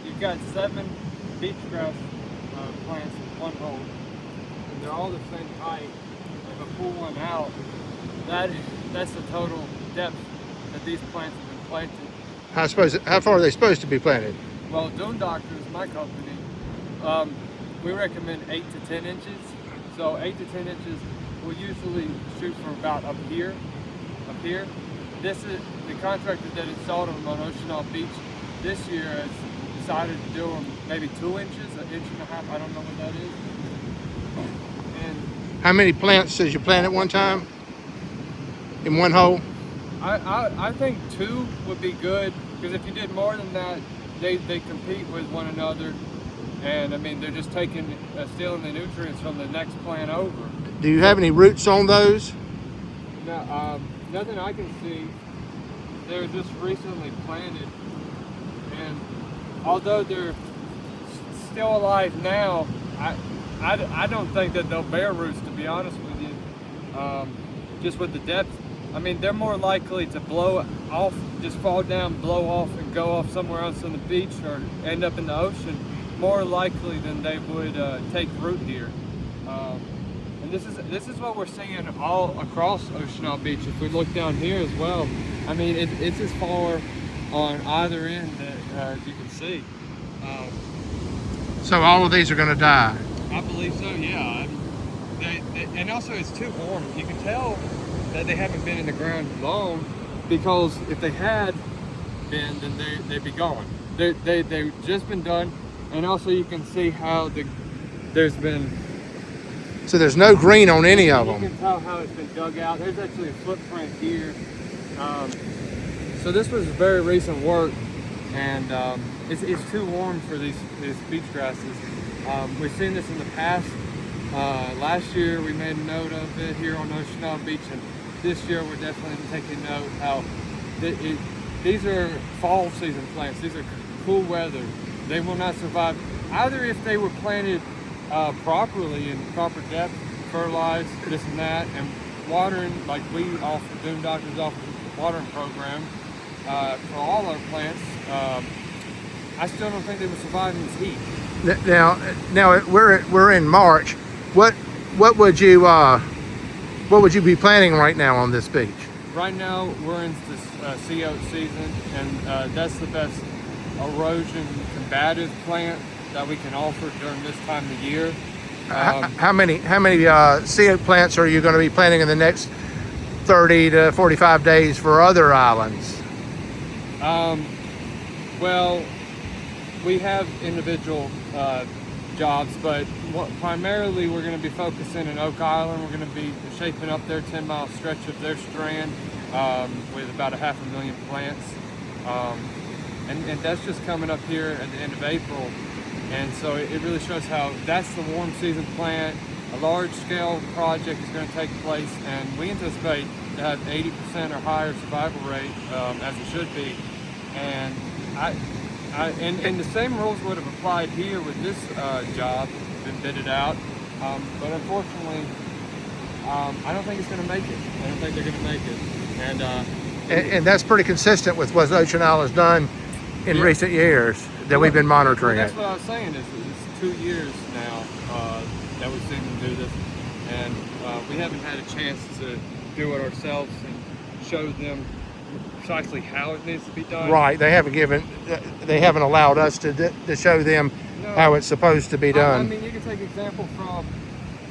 you've got 7 beach grass plants in one hole, and they're all the same height. If I pull one out, that's the total depth that these plants have been planted. How far are they supposed to be planted? Well, Dune Doctors, my company, we recommend 8 to 10 inches. So 8 to 10 inches, we'll usually shoot for about up here. This is the contractor that installed them on Ocean Isle Beach this year has decided to do them maybe 2 inches, 1.5 inches. I don't know what that is. And How many plants did you plant at one time? In one hole? I think 2 would be good, because if you did more than that, they compete with one another, and I mean they're just stealing the nutrients from the next plant over. Do you have any roots on those? No, nothing I can see. They were just recently planted, and although they're still alive now, I don't think that they'll bear roots, to be honest with you. Just with the depth, I mean, they're more likely to blow off, just fall down, blow off, and go off somewhere else on the beach or end up in the ocean, more likely than they would take root here. And this is what we're seeing all across Ocean Isle Beach. If we look down here as well, I mean, it's as far on either end as you can see. So all of these are going to die. I believe so, yeah. And also it's too warm. You can tell that they haven't been in the ground long, because if they had been, then they'd be gone. They've just been done, and also you can see how there's been. So there's no green on any of You them. can tell how it's been dug out. There's actually a footprint here. So this was very recent work, and it's too warm for these beach grasses. We've seen this in the past. Last year we made a note of it here on Ocean Isle Beach, and this year we're definitely taking note how these are fall season plants. These are cool weather. They will not survive either if they were planted properly in proper depth, fertilized, this and that, and watering like we offer. Dune Doctors offer a watering program for all our plants. I still don't think they would survive in this heat. Now we're in March. What would you be planting right now on this beach? Right now we're in this sea oat season, and that's the best erosion combative plant that we can offer during this time of year. How many sea oat plants are you going to be planting in the next 30 to 45 days for other islands? Well, we have individual jobs, but primarily we're going to be focusing in Oak Island. We're going to be shaping up their 10-mile stretch of their strand with about 500,000 plants. And that's just coming up here at the end of April. And so it really shows how that's the warm season plant. A large scale project is going to take place, and we anticipate to have 80% or higher survival rate, as it should be. And and the same rules would have applied here with this job, been bidded out. But unfortunately, I don't think it's going to make it. I don't think they're going to make it. And that's pretty consistent with what Ocean Isle has done in recent years that we've been monitoring That's it. what I was saying. It's 2 years now that we've seen them do this, and we haven't had a chance to do it ourselves and show them precisely how it needs to be done. Right, they haven't allowed us to show them how it's supposed to be done. I mean, you can take example from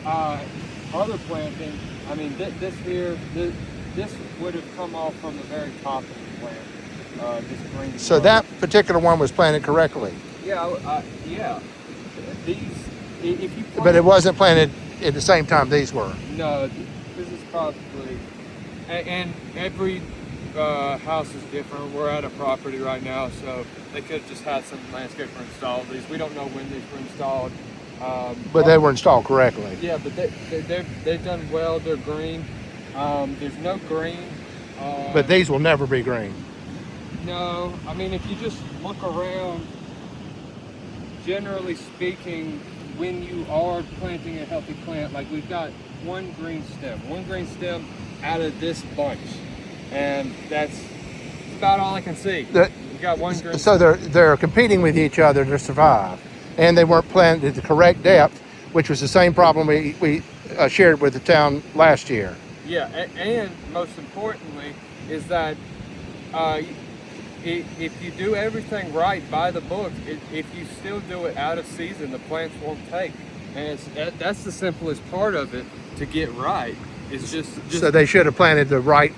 other planting. I mean, this would have come off from the very top of the plant. This green. So that particular one was planted correctly. Yeah, yeah. These, if you plant, But it wasn't planted at the same time these were. No, this is probably, and every house is different. We're at a property right now, so they could have just had some landscaper install these. We don't know when these were installed. But they were installed correctly. Yeah, but they've done well. They're green. There's no green. But these will never be green. No, I mean, if you just look around, generally speaking, when you are planting a healthy plant, like we've got one green stem out of this bunch, and that's about all I can see. You got one green. So they're competing with each other to survive, and they weren't planted at the correct depth, which was the same problem we shared with the town last year. Yeah, and most importantly is that if you do everything right by the book, if you still do it out of season, the plants won't take. And that's the simplest part of it to get right. It's just So they should have planted the right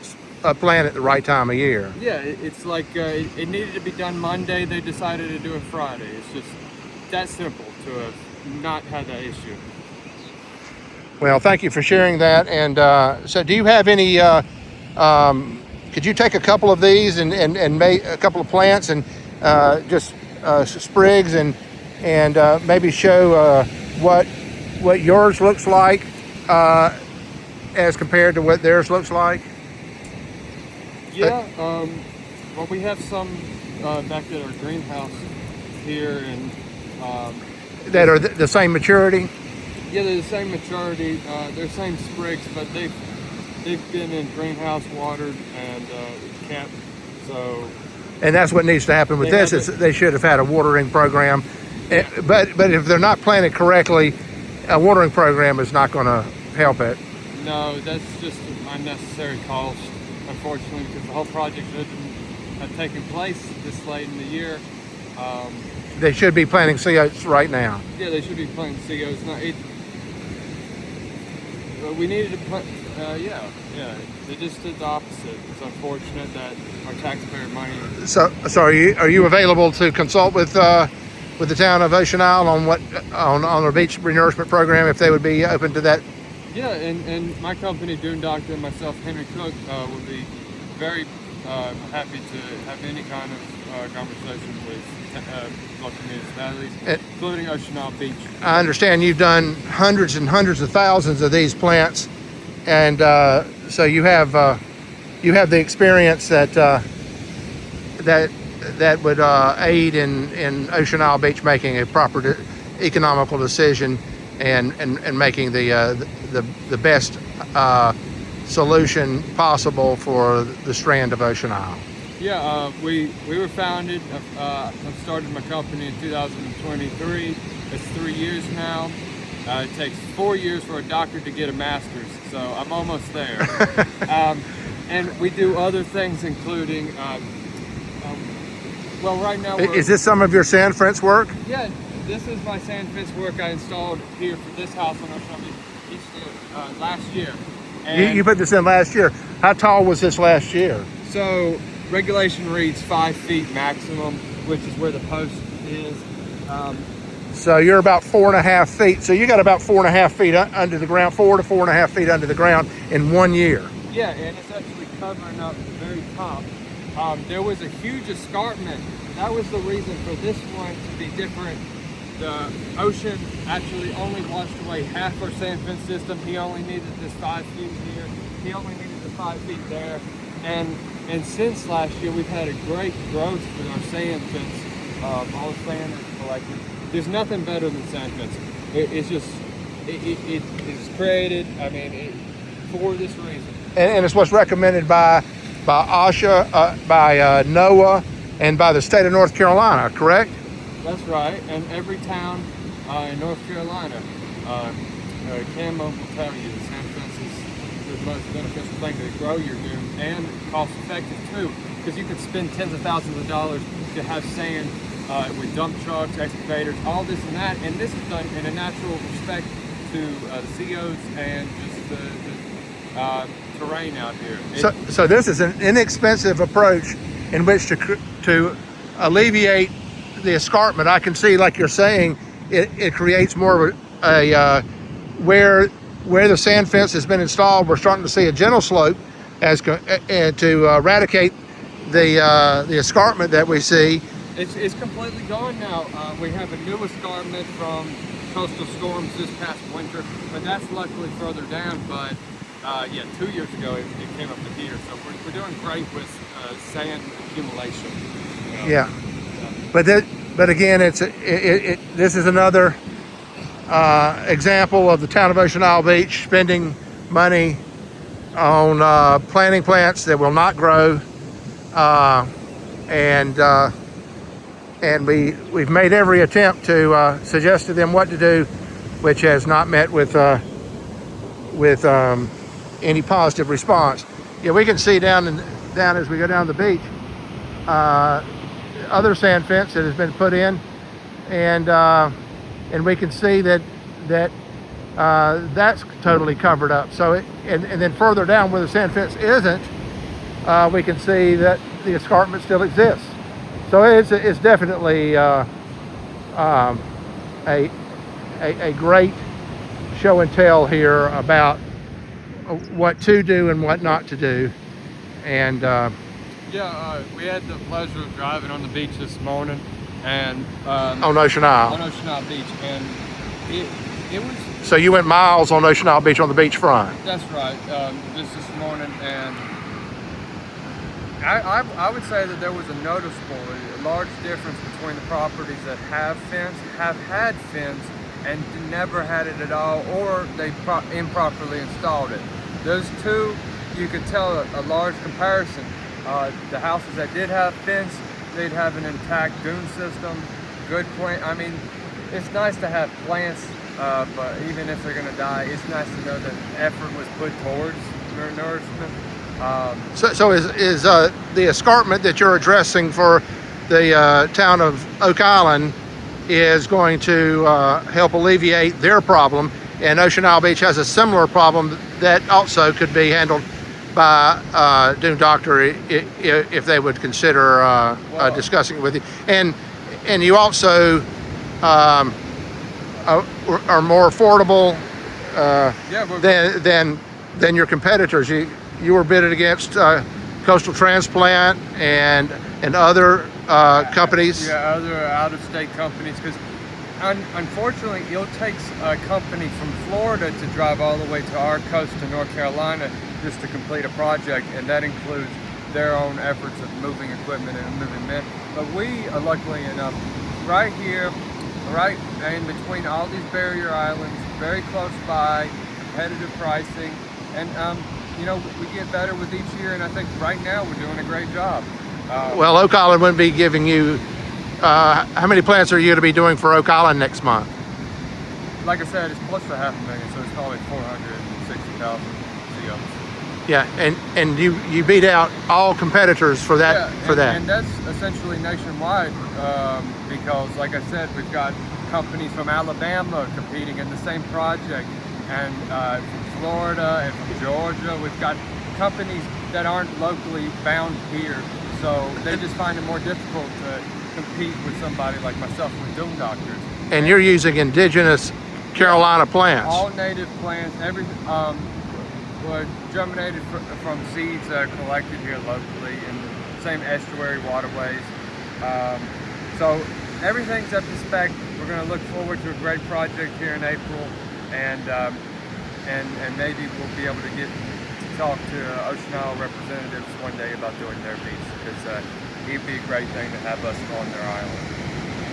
plant at the right time of year. yeah. It's like it needed to be done Monday. They decided to do it Friday. It's just that simple to have not had that issue. Well, thank you for sharing that. And so, do you have any? Could you take a couple of these and make a couple of plants and just sprigs and maybe show what yours looks like as compared to what theirs looks like? Yeah. Well, we have some back at our greenhouse here, and That are the same maturity. yeah, they're the same maturity. They're the same sprigs, but they've been in greenhouse watered and capped. So And that's what needs to happen with They this. had Is to- they should have had a watering program. But if they're not planted correctly, a watering program is not going to help it. no, that's just an unnecessary cost, unfortunately, because the whole project shouldn't have taken place this late in the year. They should be planting sea oats right now. Yeah, they should be planting COs. Not it. We needed to put. Yeah. They just did the opposite. It's unfortunate that our taxpayer money. So are you available to consult with the town of Ocean Isle on what on their beach renourishment program if they would be open to that? Yeah, and my company, Dune Doctor, and myself, Henry Cook, would be very happy to have any kind of conversation with local municipalities, including Ocean Isle Beach. I understand you've done hundreds and hundreds of thousands of these plants, and so you have the experience that would aid in Ocean Isle Beach making a proper economical decision and making the best solution possible for the strand of Ocean Isle. Yeah, we were founded. I started my company in 2023. It's 3 years now. It takes 4 years for a doctor to get a master's, so I'm almost there. And we do other things, including, well, right now Is this some of your sand fence work? yeah, this is my sand fence work I installed here for this house on Ocean Beach last year. And You put this in last year. How tall was this last year? so regulation reads 5 feet maximum, which is where the post is. So you're about 4.5 feet. So you got about 4.5 feet under the ground, 4 to 4.5 feet under the ground in 1 year. Yeah, and it's actually covering up the very top. There was a huge escarpment. That was the reason for this one to be different. The ocean actually only washed away half our sand fence system. He only needed this 5 feet here. He only needed the 5 feet there. And since last year, we've had a great growth with our sand fence. All the sand is collected. There's nothing better than sand fencing. It's just, it's created, I mean, for this reason. And it's what's recommended by OSHA, by NOAA, and by the state of North Carolina, correct? That's right, and every town in North Carolina, CAMO will tell you the sand fence is the most beneficial thing to grow your dune, and cost effective too, because you could spend tens of thousands of dollars to have sand with dump trucks, excavators, all this and that, and this is done in a natural respect to the COs and just the terrain out here. So this is an inexpensive approach in which to alleviate the escarpment. I can see, like you're saying, it creates more of a where the sand fence has been installed. We're starting to see a gentle slope to eradicate the escarpment that we see. It's completely gone now. We have a new escarpment from coastal storms this past winter, but that's luckily further down. But yeah, 2 years ago it came up to here, so we're doing great with sand accumulation. Yeah. But again, this is another example of the town of Ocean Isle Beach spending money on planting plants that will not grow, and we've made every attempt to suggest to them what to do, which has not met with any positive response. Yeah, we can see down as we go down the beach, other sand fence that has been put in, and we can see that that's totally covered up. So and then further down where the sand fence isn't, we can see that the escarpment still exists. So it's definitely a great show and tell here about what to do and what not to do. And we had the pleasure of driving on the beach this morning, and on Ocean Isle. On Ocean Isle Beach, and it was. So you went miles on Ocean Isle Beach on the beachfront. That's right. Just this morning, and I would say that there was a large difference between the properties that have had fence, and never had it at all, or they improperly installed it. Those two, you could tell a large comparison. The houses that did have fence, they'd have an intact dune system, good plant. I mean, it's nice to have plants, but even if they're gonna die, it's nice to know that effort was put towards their nourishment. So is the escarpment that you're addressing for the town of Oak Island is going to help alleviate their problem, and Ocean Isle Beach has a similar problem that also could be handled by Dune Doctor if they would consider discussing it with you. And you also are more affordable than your competitors. You were bidded against Coastal Transplant and other companies. Yeah, other out-of-state companies, because unfortunately it takes a company from Florida to drive all the way to our coast to North Carolina just to complete a project, and that includes their own efforts of moving equipment and moving men. But we are luckily enough right here, right in between all these barrier islands, very close by, competitive pricing, and we get better with each year, and I think right now we're doing a great job. Well, Oak Island wouldn't be giving you, how many plants are you going to be doing for Oak Island next month? Like I said, it's close to $500,000, so it's probably 460,000 COs. Yeah, and you beat out all competitors for that. And that's essentially nationwide, because like I said, we've got companies from Alabama competing in the same project, and from Florida and from Georgia. We've got companies that aren't locally bound here, so they just find it more difficult to compete with somebody like myself with Dune Doctors. And you're using indigenous Carolina plants. All native plants, were germinated from seeds that are collected here locally in the same estuary waterways. So everything's up to spec. We're going to look forward to a great project here in April, and maybe we'll be able to talk to Ocean Isle representatives one day about doing their beach, because it'd be a great thing to have us on their island.